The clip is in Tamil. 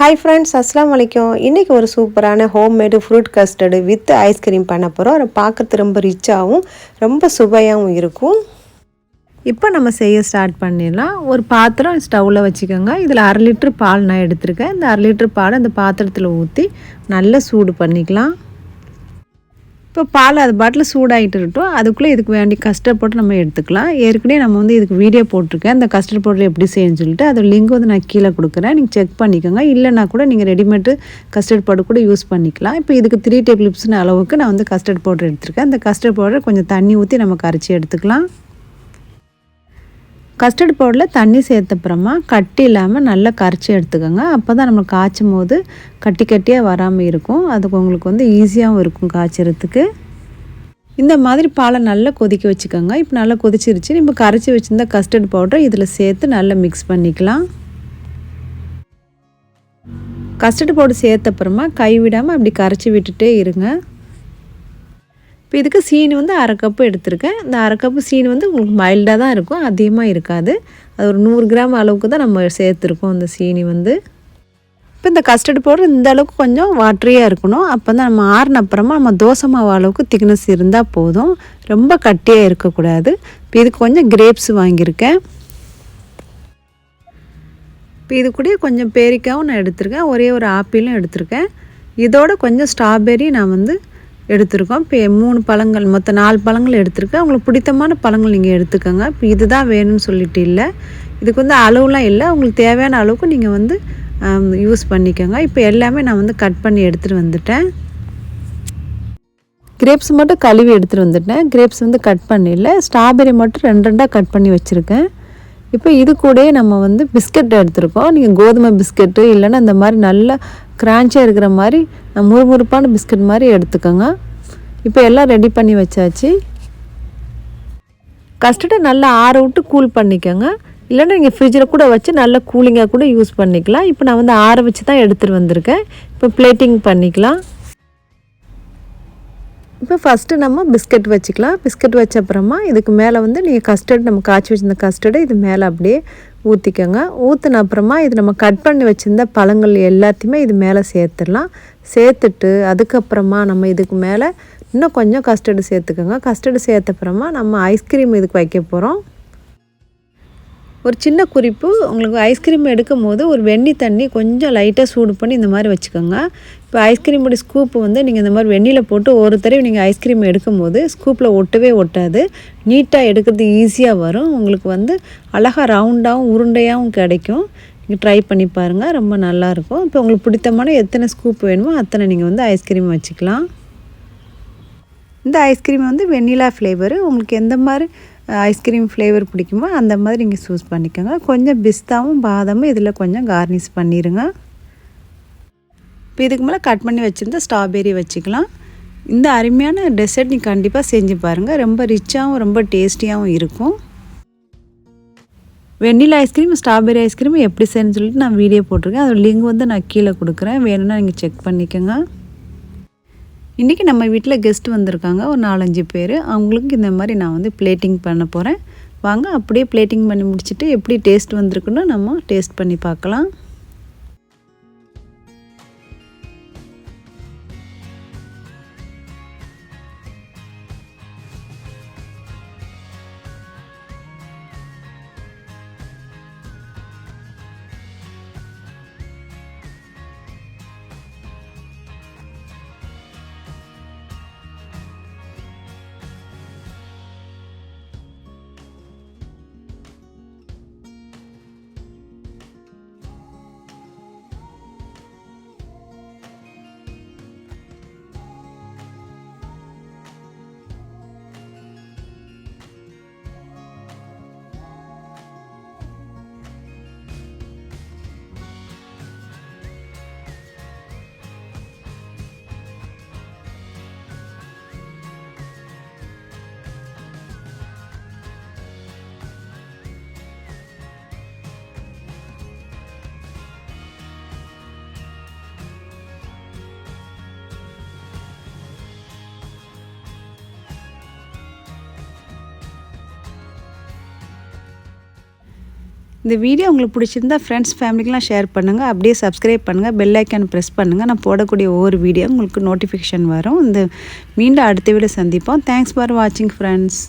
ஹாய் ஃப்ரெண்ட்ஸ், அஸ்ஸலாமு அலைக்கும். இன்றைக்கி ஒரு சூப்பரான homemade fruit custard with ice cream பண்ண போகிறோம். அதை பார்க்கறது ரொம்ப ரிச்சாகவும் ரொம்ப சுவையாகவும் இருக்கும். இப்போ நம்ம செய்ய ஸ்டார்ட் பண்ணிடலாம். ஒரு பாத்திரம் ஸ்டவ்வில் வச்சுக்கோங்க. இதில் 1/2 லிட்டர் பால் நான் எடுத்திருக்கேன். இந்த 1/2 லிட்டர் பால் அந்த பாத்திரத்தில் ஊற்றி நல்லா சூடு பண்ணிக்கலாம். இப்போ பால் அது பாட்டில் சூடாகிட்டு இருக்கட்டும். அதுக்குள்ளே இதுக்கு வேண்டி கஸ்டர்ட் பவுடர் நம்ம எடுத்துக்கலாம். ஏற்கனவே நம்ம இதுக்கு வீடியோ போட்டிருக்கேன். அந்த கஸ்டர்ட் பவுடர் எப்படி செய்யணும்னு சொல்லிட்டு அதோட லிங்க் நான் கீழே கொடுக்குறேன். நீங்கள் செக் பண்ணிக்கோங்க. இல்லைனா கூட நீங்கள் ரெடிமேடு கஸ்டர்ட் பவுடர் கூட யூஸ் பண்ணிக்கலாம். இப்போ இதுக்கு 3 டேபிள் ஸ்பூன் அளவுக்கு நான் கஸ்டர்ட் பவுடர் எடுத்திருக்கேன். அந்த கஸ்டர்ட் பவுடர் கொஞ்சம் தண்ணி ஊற்றி நம்ம கரைச்சி எடுத்துக்கலாம். கஸ்டர்ட் பவுடரில் தண்ணி சேர்த்தப்புறமா கட்டி இல்லாமல் நல்லா கரைச்சி எடுத்துக்கோங்க. அப்போ தான் நம்ம காய்ச்சும் போது கட்டி கட்டியாக வராமல் இருக்கும். அதுக்கு உங்களுக்கு ஈஸியாகவும் இருக்கும் காய்ச்சறதுக்கு. இந்த மாதிரி பாலை நல்லா கொதிக்க வச்சுக்கோங்க. இப்போ நல்லா கொதிச்சிருச்சு. இப்போ கரைச்சி வச்சுருந்த கஸ்டர்ட் பவுடரை இதில் சேர்த்து நல்லா மிக்ஸ் பண்ணிக்கலாம். கஸ்டர்ட் பவுடர் சேர்த்தப்புறமா கைவிடாமல் அப்படி கரைச்சி விட்டுட்டே இருங்க. இப்போ இதுக்கு சீனி 1/2 கப்பு எடுத்திருக்கேன். இந்த 1/2 கப்பு சீனி உங்களுக்கு மைல்டாக தான் இருக்கும், அதிகமாக இருக்காது. அது ஒரு 100 கிராம் அளவுக்கு தான் நம்ம சேர்த்துருக்கோம் இந்த சீனி. இப்போ இந்த கஸ்டர்ட் பவுடர் இந்த அளவுக்கு கொஞ்சம் வாட்டரியாக இருக்கணும். அப்போ தான் நம்ம ஆறின அப்புறமா நம்ம தோசை மாவு அளவுக்கு திக்னஸ் இருந்தால் போதும், ரொம்ப கட்டியாக இருக்கக்கூடாது. இப்போ இதுக்கு கொஞ்சம் கிரேப்ஸ் வாங்கியிருக்கேன். இப்போ இது கூட கொஞ்சம் பேரிக்காவும் நான் எடுத்திருக்கேன். ஒரே ஒரு ஆப்பிளும் எடுத்திருக்கேன். இதோட கொஞ்சம் ஸ்ட்ராபெரி நான் எடுத்திருக்கோம். இப்போ 3 பழங்கள், மொத்தம் 4 பழங்கள் எடுத்திருக்கேன். உங்களுக்கு பிடித்தமான பழங்கள் நீங்கள் எடுத்துக்கோங்க. இப்போ இதுதான் வேணும்னு சொல்லிட்டு இல்லை, இதுக்கு அளவுலாம் இல்லை, உங்களுக்கு தேவையான அளவுக்கு நீங்கள் யூஸ் பண்ணிக்கோங்க. இப்போ எல்லாமே நான் கட் பண்ணி எடுத்துகிட்டு வந்துட்டேன். கிரேப்ஸ் மட்டும் கழுவி எடுத்துகிட்டு வந்துட்டேன். Grapes cut பண்ணிடல. ஸ்ட்ராபெரி மட்டும் 2 கட் பண்ணி வச்சுருக்கேன். இப்போ இது கூடயே நம்ம பிஸ்கட் எடுத்துருக்கோம். நீங்கள் கோதுமை பிஸ்கட்டு இல்லைன்னா இந்த மாதிரி நல்லா கிரான்ச்சியாக இருக்கிற மாதிரி முறுமுறுப்பான பிஸ்கட் மாதிரி எடுத்துக்கோங்க. இப்போ எல்லாம் ரெடி பண்ணி வச்சாச்சு. கஸ்டர்டை நல்லா ஆற விட்டு கூல் பண்ணிக்கோங்க. இல்லைன்னா நீங்கள் ஃப்ரிட்ஜில் கூட வச்சு நல்லா கூலிங்காக கூட யூஸ் பண்ணிக்கலாம். இப்போ நான் ஆற வச்சு தான் எடுத்துகிட்டு வந்திருக்கேன். இப்போ பிளேட்டிங் பண்ணிக்கலாம். இப்போ ஃபஸ்ட்டு நம்ம பிஸ்கட் வச்சுக்கலாம். பிஸ்கட் வச்ச அப்புறமா இதுக்கு மேலே நீங்கள் கஸ்டர்ட், நம்ம காய்ச்சி வச்சுருந்த கஸ்டர்டை இது மேலே அப்படியே ஊற்றிக்கோங்க. ஊற்றின அப்புறமா இது நம்ம கட் பண்ணி வச்சுருந்த பழங்கள் எல்லாத்தையுமே இது மேலே சேர்த்துடலாம். சேர்த்துட்டு அதுக்கப்புறமா நம்ம இதுக்கு மேலே இன்னும் கொஞ்சம் கஸ்டர்டு சேர்த்துக்கோங்க. கஸ்டர்டு சேர்த்தப்புறமா நம்ம ஐஸ்கிரீம் இதுக்கு வைக்க போகிறோம். ஒரு சின்ன குறிப்பு, உங்களுக்கு ஐஸ்கிரீம் எடுக்கும் போது ஒரு வெந்நி தண்ணி கொஞ்சம் லைட்டாக சூடு பண்ணி இந்த மாதிரி வச்சுக்கோங்க. இப்போ ஐஸ்கிரீமோட ஸ்கூப்பு நீங்கள் இந்த மாதிரி வெந்நியில் போட்டு ஒரு தடவை நீங்கள் ஐஸ்கிரீம் எடுக்கும் போது ஸ்கூப்பில் ஒட்டவே ஒட்டாது, நீட்டாக எடுக்கிறது ஈஸியாக வரும். உங்களுக்கு அழகாக ரவுண்டாகவும் உருண்டையாகவும் கிடைக்கும். நீங்கள் ட்ரை பண்ணி பாருங்கள், ரொம்ப நல்லாயிருக்கும். இப்போ உங்களுக்கு பிடித்தமான எத்தனை ஸ்கூப் வேணுமோ அத்தனை நீங்கள் ஐஸ்கிரீம் வச்சுக்கலாம். இந்த ஐஸ்கிரீம் வெண்ணிலா ஃப்ளேவரு, உங்களுக்கு எந்த மாதிரி ஐஸ்கிரீம் ஃப்ளேவர் பிடிக்குமோ அந்த மாதிரி நீங்கள் சூஸ் பண்ணிக்கோங்க. கொஞ்சம் பிஸ்தாவும் பாதாமும் இதில் கொஞ்சம் கார்னிஷ் பண்ணிடுங்க. இப்போ இதுக்கு மேலே கட் பண்ணி வச்சுருந்த ஸ்ட்ராபெரி வச்சுக்கலாம். இந்த அருமையான டெசர்ட் நீங்கள் கண்டிப்பாக செஞ்சு பாருங்கள். ரொம்ப ரிச்சாகவும் ரொம்ப டேஸ்டியாகவும் இருக்கும். வெண்ணிலா ஐஸ்கிரீம், ஸ்ட்ராபெரி ஐஸ்கிரீம் எப்படி செய்யணும்னு சொல்லிட்டு நான் வீடியோ போட்டிருக்கேன். அதோட லிங்க் நான் கீழே கொடுக்குறேன், வேணும்னா நீங்கள் செக் பண்ணிக்கோங்க. இன்றைக்கி நம்ம வீட்டில் கெஸ்ட் வந்திருக்காங்க, ஒரு 4-5 பேர். அவங்களுக்கு இந்த மாதிரி நான் பிளேட்டிங் பண்ண போகிறேன். வாங்க அப்படியே பிளேட்டிங் பண்ணி முடிச்சுட்டு எப்படி டேஸ்ட் வந்திருக்குன்னு நம்ம டேஸ்ட் பண்ணி பார்க்கலாம். இந்த வீடியோ உங்களுக்கு பிடிச்சிருந்தா ஃப்ரெண்ட்ஸ் ஃபேமிலிக்கெலாம் ஷேர் பண்ணுங்கள். அப்படியே சப்ஸ்கிரைப் பண்ணுங்கள், பெல் ஐக்கான் ப்ரெஸ் பண்ணுங்கள். நான் போடக்கூடிய ஒவ்வொரு வீடியோ உங்களுக்கு நோட்டிஃபிகேஷன் வரும். மீண்டும் அடுத்த வீடியோ சந்திப்போம். தேங்க்ஸ் ஃபார் வாட்சிங் ஃப்ரெண்ட்ஸ்.